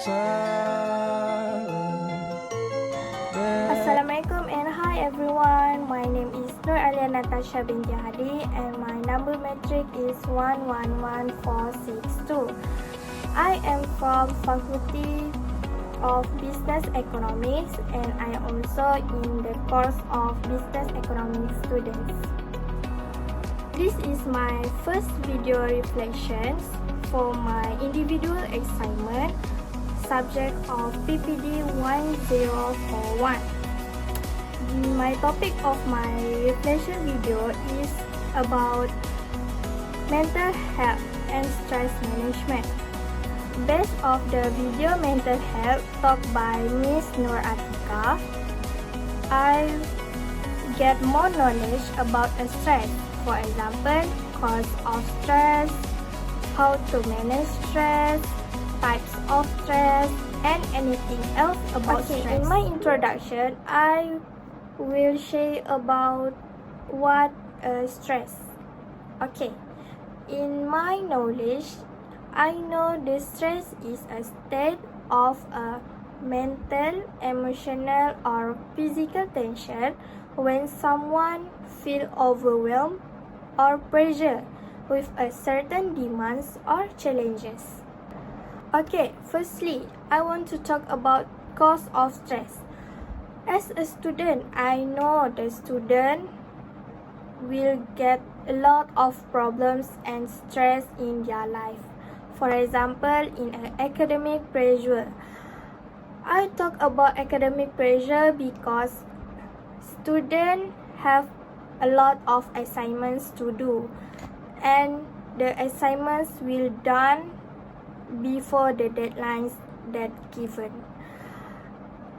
Assalamualaikum and hi everyone. My name is Nur Alia Natasha binti Hadi and my number metric is 111462. I am from Faculty of Business Economics and I am also in the course of Business Economics students. This is my first video reflections for my individual assignment subject of PPD 1041. My topic of my reflection video is about mental health and stress management. Based off the video mental health talked by Miss Nur Atika, I get more knowledge about stress. For example, cause of stress, how to manage stress, types of stress, and anything else about stress. In my introduction, I will share about what stress. In my knowledge, I know the stress is a state of a mental, emotional, or physical tension when someone feels overwhelmed or pressure with a certain demands or challenges. Firstly, I want to talk about cause of stress. As a student, I know the student will get a lot of problems and stress in their life. For example, in an academic pressure. I talk about academic pressure because students have a lot of assignments to do and the assignments will done before the deadlines that given.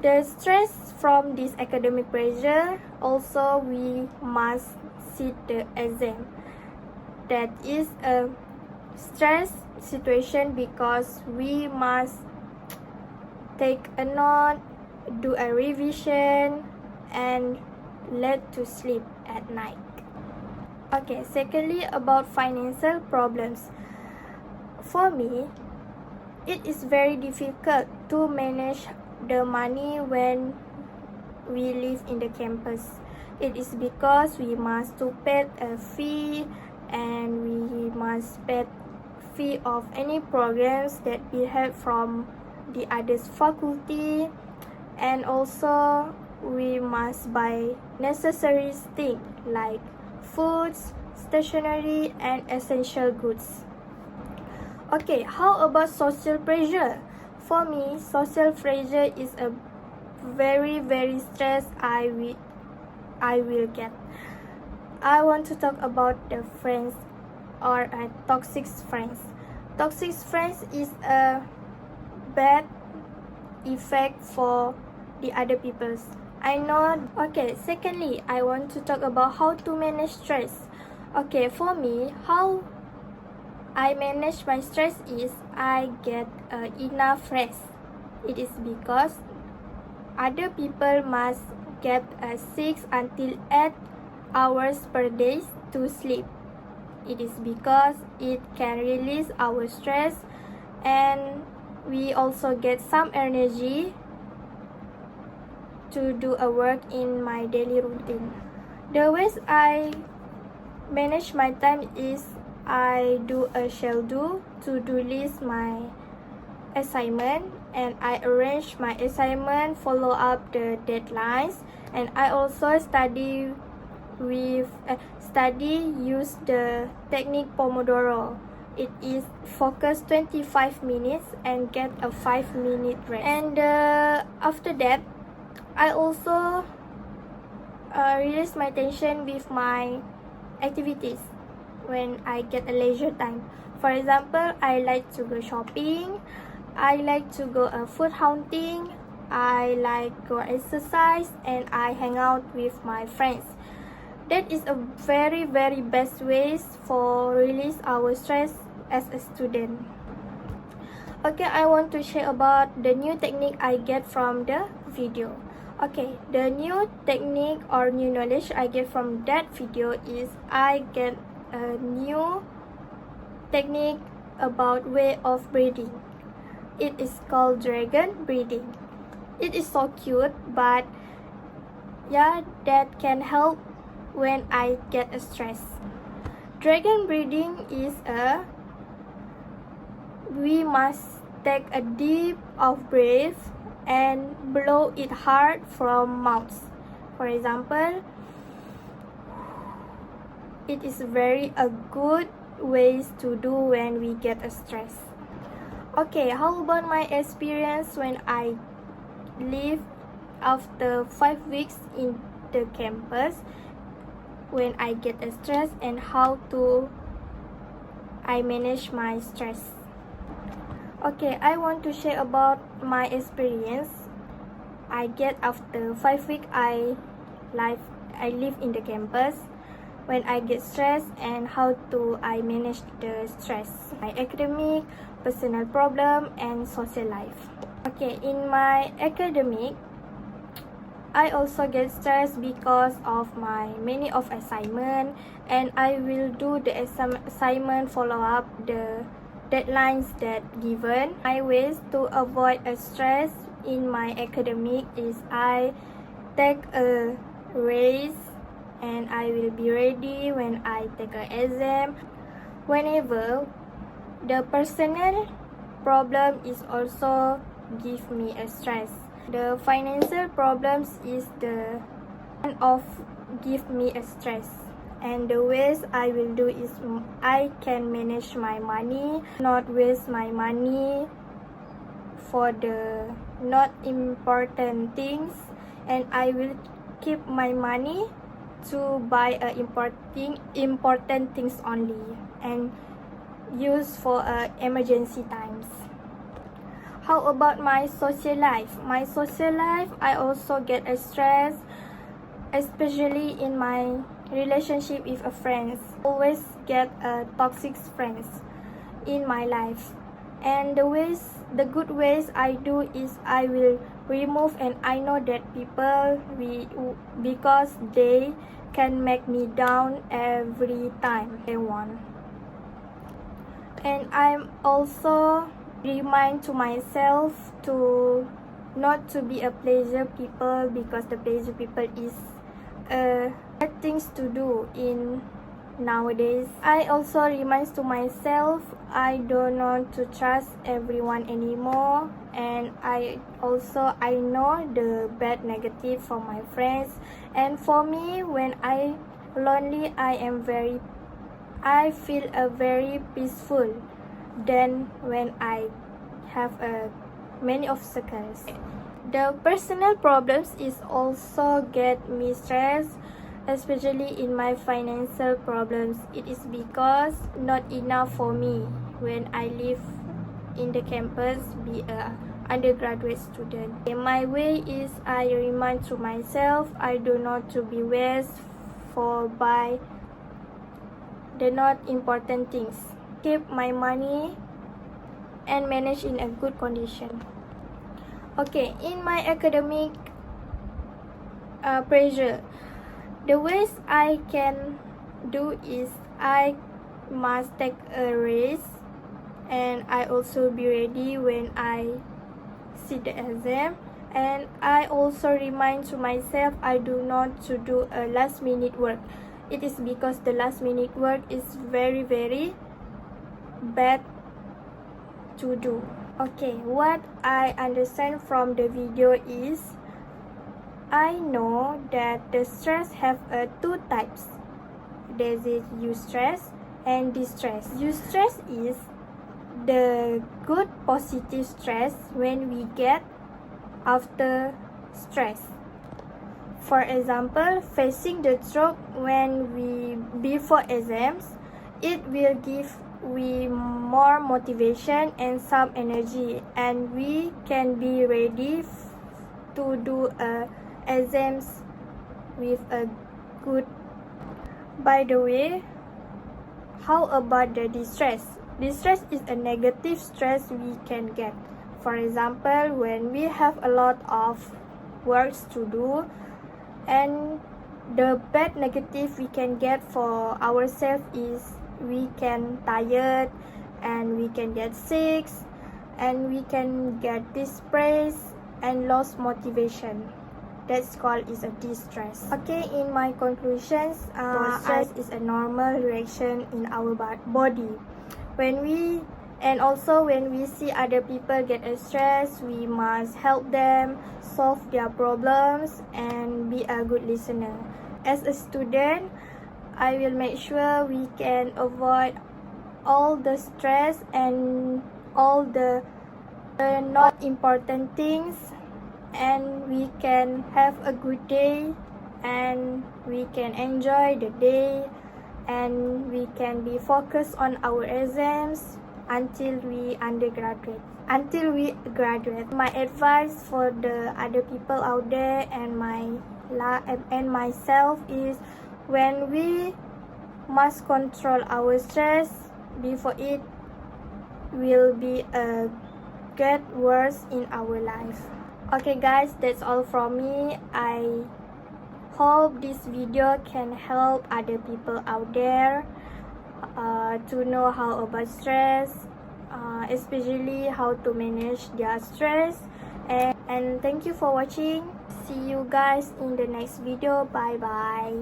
The stress from this academic pressure, also we must sit the exam. That is a stress situation because we must take a note, do a revision, and let to sleep at night. Secondly, about financial problems. For me, it is very difficult to manage the money when we live in the campus. It is because we must to pay a fee and we must pay fee of any programs that we have from the other faculty, and also we must buy necessary things like foods, stationery, and essential goods. How about social pressure? For me, social pressure is a very stress I will get. I want to talk about the friends or toxic friends. Toxic friends is a bad effect for the other people's. I know. Secondly, I want to talk about how to manage stress. For me, how I manage my stress is I get enough rest. It is because other people must get 6 until 8 hours per day to sleep. It is because it can release our stress and we also get some energy to do a work in my daily routine. The ways I manage my time is I do a schedule to-do list my assignment and I arrange my assignment, follow up the deadlines, and I also study use the technique Pomodoro. It is focus 25 minutes and get a 5-minute rest. And after that, I also release my tension with my activities when I get a leisure time. For example, I like to go shopping, I like to go food hunting, I like go exercise, and I hang out with my friends. That is a very best ways for release our stress as a student. I want to share about the new technique I get from the video. The new technique or new knowledge I get from that video is I get a new technique about way of breathing. It is called dragon breathing. It is so cute, but yeah, that can help when I get stressed. Dragon breathing is we must take a deep of breath and blow it hard from mouth. For example, it is very a good ways to do when we get stressed. Okay, how about my experience when I live after 5 weeks in the campus, when I get stressed and how to I manage my stress. Okay, I want to share about my experience. I get after 5 weeks I live in the campus, when I get stressed and how to I manage the stress, my academic, personal problem, and social life. Okay, in my academic, I also get stressed because of my many of assignment, and I will do the assignment follow up the deadlines that given. My ways to avoid a stress in my academic is I take a rest and I will be ready when I take an exam. Whenever the personal problem is also give me a stress. The financial problems is the one of give me a stress. And the ways I will do is I can manage my money, not waste my money for the not important things, and I will keep my money to buy important things only and use for emergency times. How about my social life? My social life, I also get a stress, especially in my relationship with a friends. Always get a toxic friends in my life. And the good ways I do is I will remove, and I know that people because they can make me down every time they want. And I'm also remind to myself to not to be a pleasure people, because the pleasure people is bad things to do in nowadays. I also remind to myself I don't want to trust everyone anymore, and I know the bad negative from my friends. And for me, when I lonely, I feel very peaceful than when I have many obstacles. The personal problems is also get me stressed, especially in my financial problems. It is because not enough for me when I live in the campus, be a undergraduate student. My way is I remind to myself I do not to be waste for buy the not important things. Keep my money and manage in a good condition. Okay, in my academic pressure, the ways I can do is I must take a rest, and I also be ready when I sit the exam. And I also remind to myself I do not to do a last minute work. It is because the last minute work is very bad to do. Okay, what I understand from the video is I know that the stress have two types. There is eustress and distress. Eustress is the good positive stress when we get after stress. For example, facing the stroke when we before exams, it will give we more motivation and some energy, and we can be ready to do exams with a good. By the way, how about the distress? Distress is a negative stress we can get. For example, when we have a lot of works to do, and the bad negative we can get for ourselves is we can tired and we can get sick, and we can get depressed and lost motivation. That's called is a distress. Okay, in my conclusions, stress is a normal reaction in our body. When we see other people get stressed, we must help them solve their problems and be a good listener. As a student, I will make sure we can avoid all the stress and all the not important things, and we can have a good day, and we can enjoy the day, and we can be focused on our exams until we graduate. My advice for the other people out there and myself is, when we must control our stress before it will be get worse in our life. Okay guys, that's all from me. I hope this video can help other people out there to know how about stress, especially how to manage their stress. And thank you for watching. See you guys in the next video. Bye bye.